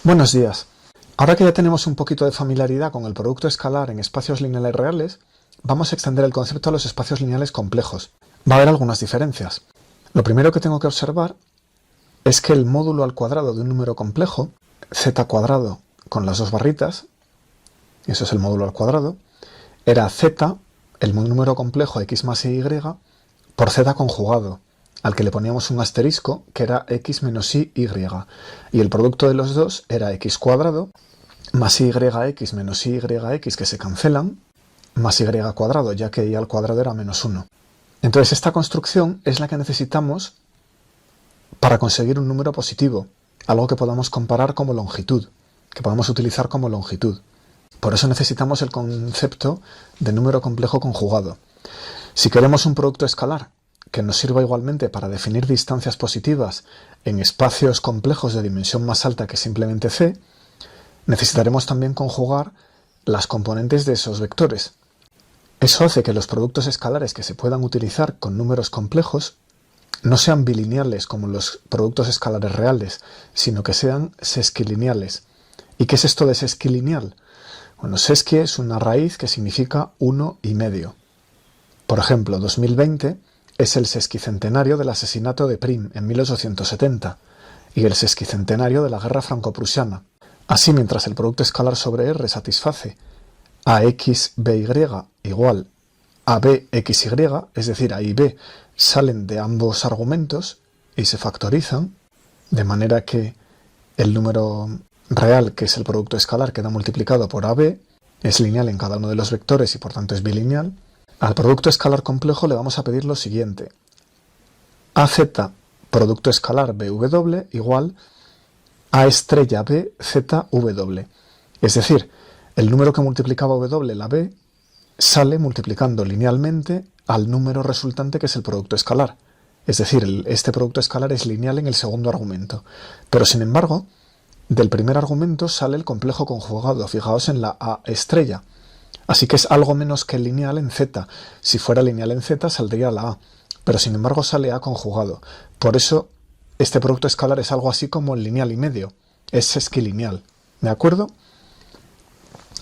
Buenos días. Ahora que ya tenemos un poquito de familiaridad con el producto escalar en espacios lineales reales, vamos a extender el concepto a los espacios lineales complejos. Va a haber algunas diferencias. Lo primero que tengo que observar es que el módulo al cuadrado de un número complejo, z cuadrado con las dos barritas, eso es el módulo al cuadrado, era z, el número complejo x más y, por z conjugado, al que le poníamos un asterisco que era x menos y, y el producto de los dos era x cuadrado más yx menos yx, que se cancelan, más y cuadrado, ya que y al cuadrado era menos 1. Entonces esta construcción es la que necesitamos para conseguir un número positivo, algo que podamos comparar como longitud, que podamos utilizar como longitud. Por eso necesitamos el concepto de número complejo conjugado. Si queremos un producto escalar que nos sirva igualmente para definir distancias positivas en espacios complejos de dimensión más alta que simplemente c, necesitaremos también conjugar las componentes de esos vectores. Eso hace que los productos escalares que se puedan utilizar con números complejos no sean bilineales como los productos escalares reales, sino que sean sesquilineales. ¿Y qué es esto de sesquilineal? Bueno, sesqui es una raíz que significa 1,5. Por ejemplo, 2020 es el sesquicentenario del asesinato de Prim en 1870 y el sesquicentenario de la guerra franco-prusiana. Así, mientras el producto escalar sobre R satisface a x by igual a bxy, es decir, a y b salen de ambos argumentos y se factorizan, de manera que el número real, que es el producto escalar, queda multiplicado por ab, es lineal en cada uno de los vectores y por tanto es bilineal. Al producto escalar complejo le vamos a pedir lo siguiente: az producto escalar bw igual a estrella b zw. Es decir, el número que multiplicaba w, la b, sale multiplicando linealmente al número resultante, que es el producto escalar. Es decir, este producto escalar es lineal en el segundo argumento. Pero sin embargo, del primer argumento sale el complejo conjugado. Fijaos en la a estrella. Así que es algo menos que lineal en z. Si fuera lineal en z saldría la a. Pero sin embargo sale a conjugado. Por eso este producto escalar es algo así como el lineal y medio. Es sesquilineal. ¿De acuerdo?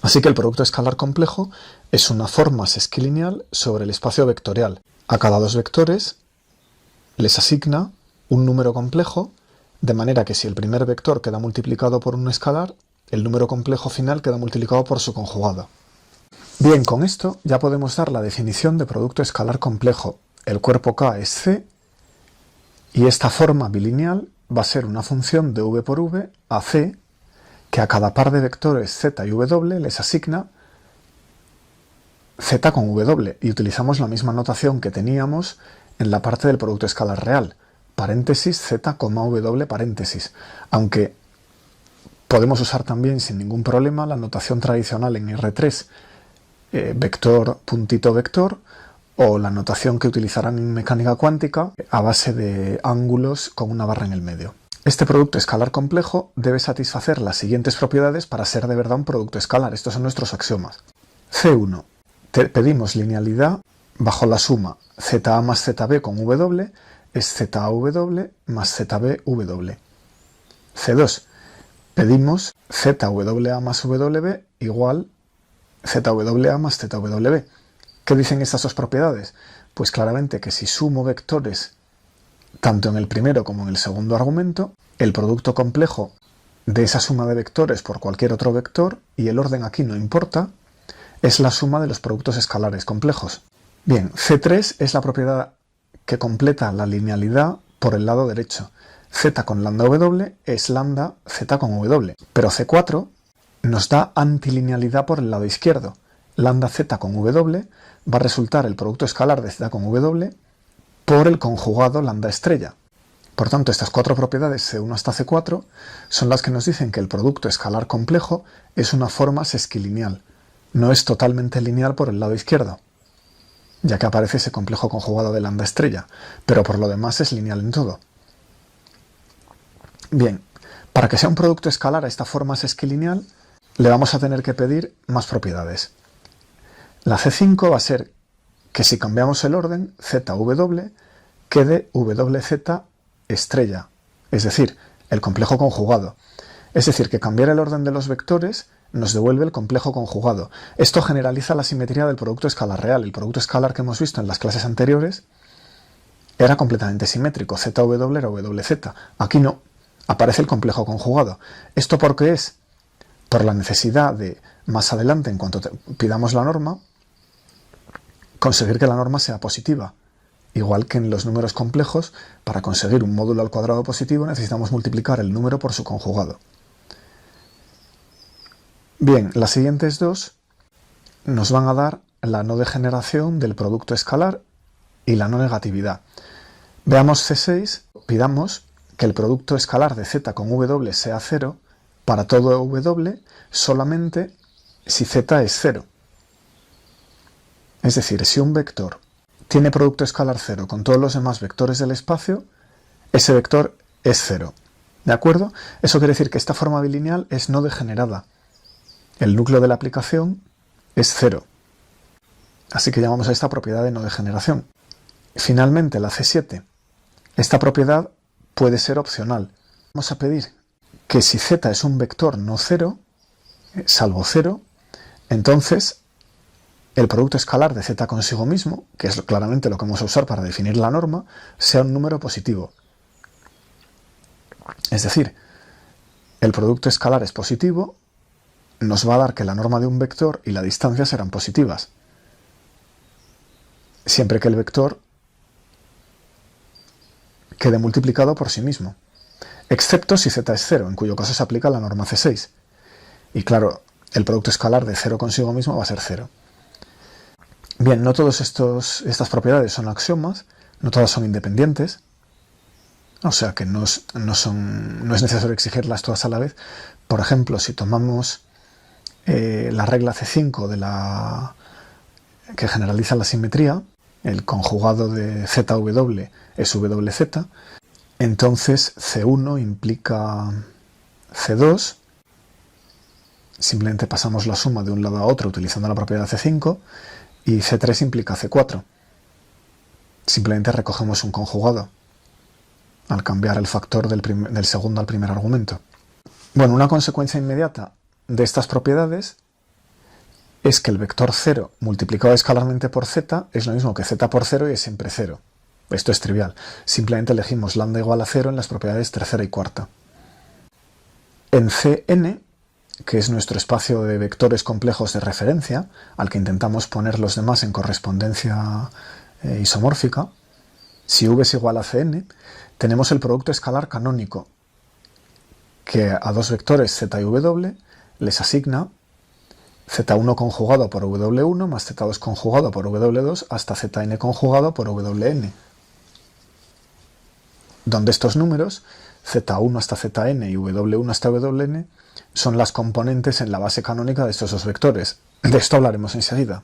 Así que el producto escalar complejo es una forma sesquilineal sobre el espacio vectorial. A cada dos vectores les asigna un número complejo, de manera que si el primer vector queda multiplicado por un escalar, el número complejo final queda multiplicado por su conjugado. Bien, con esto ya podemos dar la definición de producto escalar complejo. El cuerpo K es C y esta forma bilineal va a ser una función de v por v a C, que a cada par de vectores z y w les asigna z con w, y utilizamos la misma notación que teníamos en la parte del producto escalar real, paréntesis z, w, paréntesis, aunque podemos usar también sin ningún problema la notación tradicional en R3, vector, puntito, vector, o la notación que utilizarán en mecánica cuántica a base de ángulos con una barra en el medio. Este producto escalar complejo debe satisfacer las siguientes propiedades para ser de verdad un producto escalar. Estos son nuestros axiomas. C1. Pedimos linealidad bajo la suma za más zb con w es zaw más zbw. C2. Pedimos zwa más wb igual zwa más zw. ¿Qué dicen estas dos propiedades? Pues claramente que si sumo vectores tanto en el primero como en el segundo argumento, el producto complejo de esa suma de vectores por cualquier otro vector, y el orden aquí no importa, es la suma de los productos escalares complejos. Bien, C3 es la propiedad que completa la linealidad por el lado derecho. Z con lambda w es lambda z con w. Pero C4 nos da antilinealidad por el lado izquierdo. Lambda z con w va a resultar el producto escalar de z con w por el conjugado lambda estrella. Por tanto, estas cuatro propiedades C1 hasta C4 son las que nos dicen que el producto escalar complejo es una forma sesquilineal. No es totalmente lineal por el lado izquierdo, ya que aparece ese complejo conjugado de lambda estrella, pero por lo demás es lineal en todo. Bien, para que sea un producto escalar a esta forma sesquilineal, le vamos a tener que pedir más propiedades. La C5 va a ser que si cambiamos el orden, zw quede wz estrella, es decir, el complejo conjugado. Es decir, que cambiar el orden de los vectores nos devuelve el complejo conjugado. Esto generaliza la simetría del producto escalar real. El producto escalar que hemos visto en las clases anteriores era completamente simétrico, ZW era WZ. Aquí no, aparece el complejo conjugado. ¿Esto por qué es? Por la necesidad de, más adelante, en cuanto pidamos la norma, conseguir que la norma sea positiva. Igual que en los números complejos, para conseguir un módulo al cuadrado positivo necesitamos multiplicar el número por su conjugado. Bien, las siguientes dos nos van a dar la no degeneración del producto escalar y la no negatividad. Veamos C6, pidamos que el producto escalar de z con w sea 0 para todo w solamente si z es 0. Es decir, si un vector tiene producto escalar 0 con todos los demás vectores del espacio, ese vector es 0. ¿De acuerdo? Eso quiere decir que esta forma bilineal es no degenerada. El núcleo de la aplicación es 0. Así que llamamos a esta propiedad de no degeneración. Finalmente, la C7. Esta propiedad puede ser opcional. Vamos a pedir que si z es un vector no 0, salvo 0, entonces el producto escalar de z consigo mismo, que es claramente lo que vamos a usar para definir la norma, sea un número positivo. Es decir, el producto escalar es positivo, nos va a dar que la norma de un vector y la distancia serán positivas, siempre que el vector quede multiplicado por sí mismo, excepto si z es 0, en cuyo caso se aplica la norma C6. Y claro, el producto escalar de 0 consigo mismo va a ser 0. Bien, no todas estas propiedades son axiomas, no todas son independientes, o sea que no es necesario exigirlas todas a la vez. Por ejemplo, si tomamos la regla C5 que generaliza la simetría, el conjugado de ZW es WZ, entonces C1 implica C2, simplemente pasamos la suma de un lado a otro utilizando la propiedad C5, y C3 implica C4. Simplemente recogemos un conjugado al cambiar el factor del segundo al primer argumento. Bueno, una consecuencia inmediata de estas propiedades es que el vector 0 multiplicado escalarmente por z es lo mismo que z por 0 y es siempre 0. Esto es trivial. Simplemente elegimos lambda igual a 0 en las propiedades tercera y cuarta. En Cn, que es nuestro espacio de vectores complejos de referencia, al que intentamos poner los demás en correspondencia isomórfica, si v es igual a Cn, tenemos el producto escalar canónico, que a dos vectores z y w les asigna z1 conjugado por w1 más z2 conjugado por w2 hasta zn conjugado por wn, donde estos números, z1 hasta zn y w1 hasta wn, son las componentes en la base canónica de estos dos vectores. De esto hablaremos enseguida.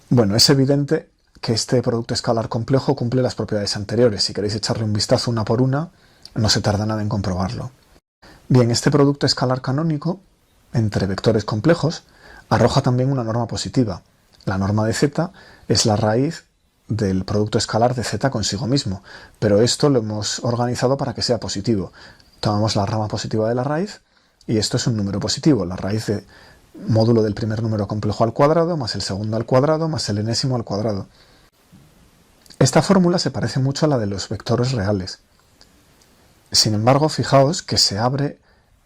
Bueno, es evidente que este producto escalar complejo cumple las propiedades anteriores. Si queréis echarle un vistazo una por una, no se tarda nada en comprobarlo. Bien, este producto escalar canónico entre vectores complejos arroja también una norma positiva. La norma de z es la raíz del producto escalar de z consigo mismo, pero esto lo hemos organizado para que sea positivo. Tomamos la rama positiva de la raíz y esto es un número positivo, la raíz de módulo del primer número complejo al cuadrado más el segundo al cuadrado más el enésimo al cuadrado. Esta fórmula se parece mucho a la de los vectores reales. Sin embargo, fijaos que se abre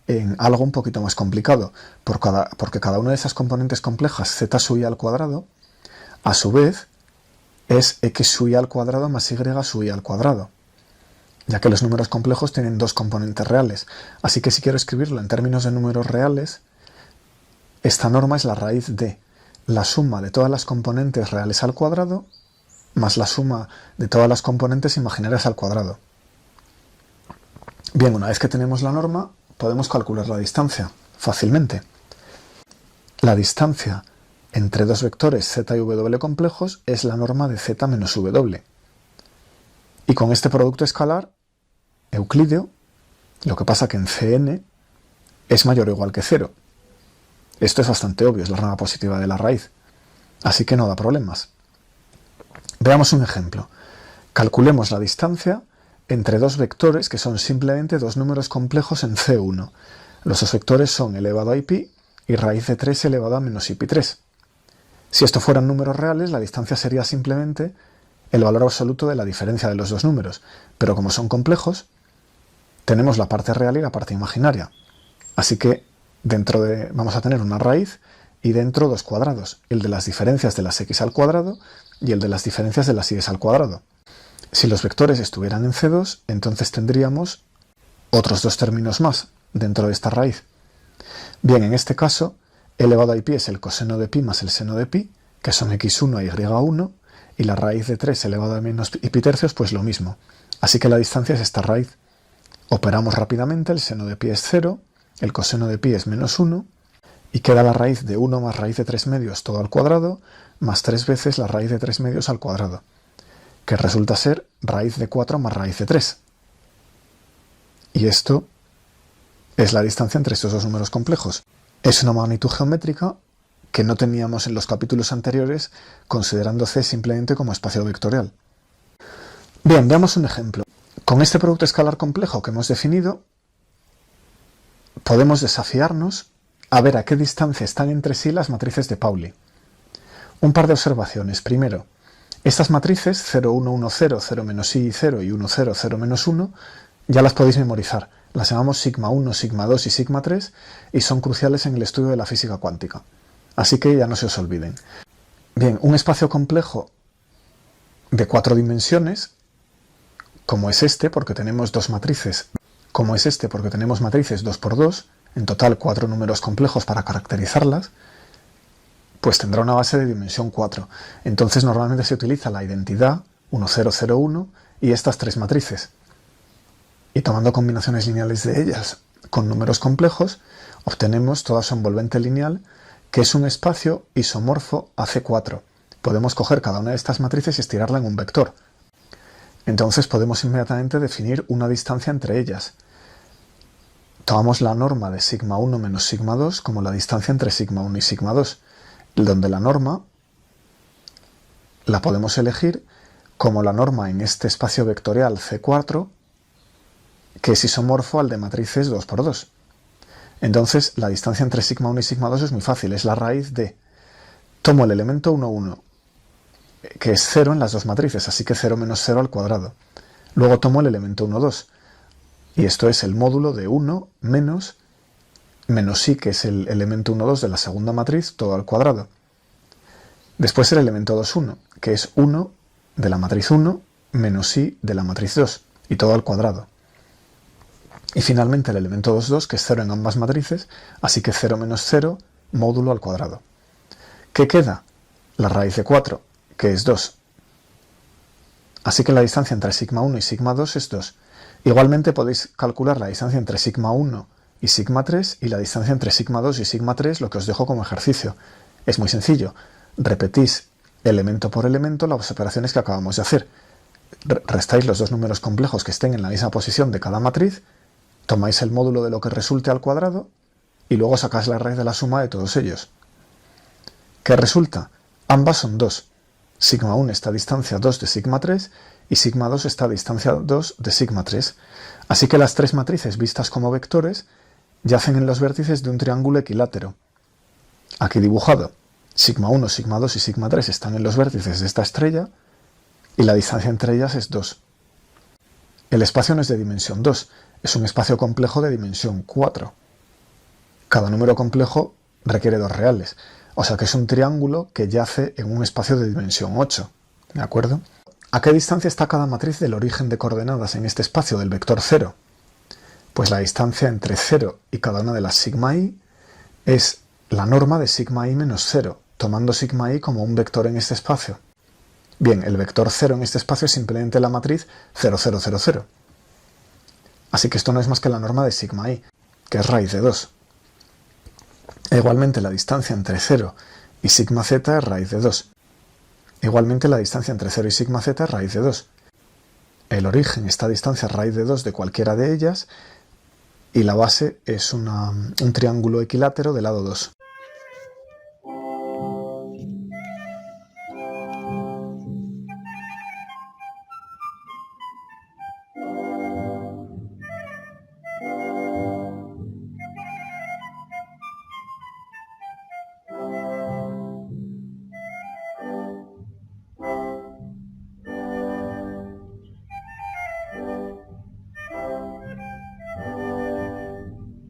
en algo un poquito más complicado, porque cada una de esas componentes complejas, z sub i al cuadrado, a su vez es x sub i al cuadrado más y sub i al cuadrado, ya que los números complejos tienen dos componentes reales. Así que si quiero escribirlo en términos de números reales, esta norma es la raíz de la suma de todas las componentes reales al cuadrado más la suma de todas las componentes imaginarias al cuadrado. Bien, una vez que tenemos la norma, podemos calcular la distancia fácilmente. La distancia entre dos vectores z y w complejos es la norma de z menos w. Y con este producto escalar euclídeo, lo que pasa que en Cn es mayor o igual que 0. Esto es bastante obvio, es la rama positiva de la raíz, así que no da problemas. Veamos un ejemplo. Calculemos la distancia entre dos vectores que son simplemente dos números complejos en C1. Los dos vectores son elevado a pi y raíz de 3 elevado a menos pi3. Si esto fueran números reales, la distancia sería simplemente el valor absoluto de la diferencia de los dos números, pero como son complejos, tenemos la parte real y la parte imaginaria. Así que vamos a tener una raíz y dentro dos cuadrados, el de las diferencias de las x al cuadrado y el de las diferencias de las y al cuadrado. Si los vectores estuvieran en C2, entonces tendríamos otros dos términos más dentro de esta raíz. Bien, en este caso, elevado a pi es el coseno de pi más el seno de pi, que son x1 y y1, y la raíz de 3 elevado a menos pi tercios, pues lo mismo. Así que la distancia es esta raíz. Operamos rápidamente, el seno de pi es 0, el coseno de pi es menos 1, y queda la raíz de 1 más raíz de 3 medios todo al cuadrado, más 3 veces la raíz de 3 medios al cuadrado, que resulta ser raíz de 4 más raíz de 3. Y esto es la distancia entre estos dos números complejos. Es una magnitud geométrica que no teníamos en los capítulos anteriores, considerando C simplemente como espacio vectorial. Bien, veamos un ejemplo. Con este producto escalar complejo que hemos definido, podemos desafiarnos a ver a qué distancia están entre sí las matrices de Pauli. Un par de observaciones. Primero, estas matrices 0, 1, 1, 0, 0 menos i, 0 y 1, 0, 0 menos 1, ya las podéis memorizar. Las llamamos sigma 1, sigma 2 y sigma 3 y son cruciales en el estudio de la física cuántica. Así que ya no se os olviden. Bien, un espacio complejo de 4 dimensiones, como es este, porque tenemos dos matrices, como es este, porque tenemos matrices 2 por 2, en total 4 números complejos para caracterizarlas, pues tendrá una base de dimensión 4. Entonces normalmente se utiliza la identidad 1, 0, 0, 1 y estas tres matrices. Y tomando combinaciones lineales de ellas con números complejos, obtenemos toda su envolvente lineal, que es un espacio isomorfo a C4. Podemos coger cada una de estas matrices y estirarla en un vector. Entonces podemos inmediatamente definir una distancia entre ellas. Tomamos la norma de sigma 1 menos sigma 2 como la distancia entre sigma 1 y sigma 2, donde la norma la podemos elegir como la norma en este espacio vectorial C4, que es isomorfo al de matrices 2 por 2. Entonces, la distancia entre sigma 1 y sigma 2 es muy fácil, es la raíz de... Tomo el elemento 1, 1, que es 0 en las dos matrices, así que 0 menos 0 al cuadrado. Luego tomo el elemento 1, 2, y esto es el módulo de 1 menos i, que es el elemento 1, 2 de la segunda matriz, todo al cuadrado. Después el elemento 2, 1, que es 1 de la matriz 1 menos i de la matriz 2, y todo al cuadrado. Y finalmente el elemento 2, 2, que es 0 en ambas matrices, así que 0 menos 0, módulo al cuadrado. ¿Qué queda? La raíz de 4, que es 2. Así que la distancia entre sigma 1 y sigma 2 es 2. Igualmente podéis calcular la distancia entre sigma 1 y sigma 3 y la distancia entre sigma 2 y sigma 3, lo que os dejo como ejercicio. Es muy sencillo. Repetís elemento por elemento las operaciones que acabamos de hacer. Restáis los dos números complejos que estén en la misma posición de cada matriz, tomáis el módulo de lo que resulte al cuadrado y luego sacáis la raíz de la suma de todos ellos. ¿Qué resulta? Ambas son 2. Sigma 1 está a distancia 2 de sigma 3 y sigma 2 está a distancia 2 de sigma 3. Así que las tres matrices vistas como vectores yacen en los vértices de un triángulo equilátero. Aquí dibujado. Sigma 1, sigma 2 y sigma 3 están en los vértices de esta estrella y la distancia entre ellas es 2. El espacio no es de dimensión 2, es un espacio complejo de dimensión 4. Cada número complejo requiere dos reales, o sea que es un triángulo que yace en un espacio de dimensión 8. ¿De acuerdo? ¿A qué distancia está cada matriz del origen de coordenadas en este espacio del vector 0? Pues la distancia entre 0 y cada una de las sigma i es la norma de sigma i menos 0, tomando sigma i como un vector en este espacio. Bien, el vector 0 en este espacio es simplemente la matriz 0, 0, 0, 0. Así que esto no es más que la norma de sigma i, que es raíz de 2. E igualmente la distancia entre 0 y sigma z es raíz de 2. Igualmente la distancia entre 0 y sigma z es raíz de 2. El origen está a distancia raíz de 2 de cualquiera de ellas y la base es un triángulo equilátero de lado 2.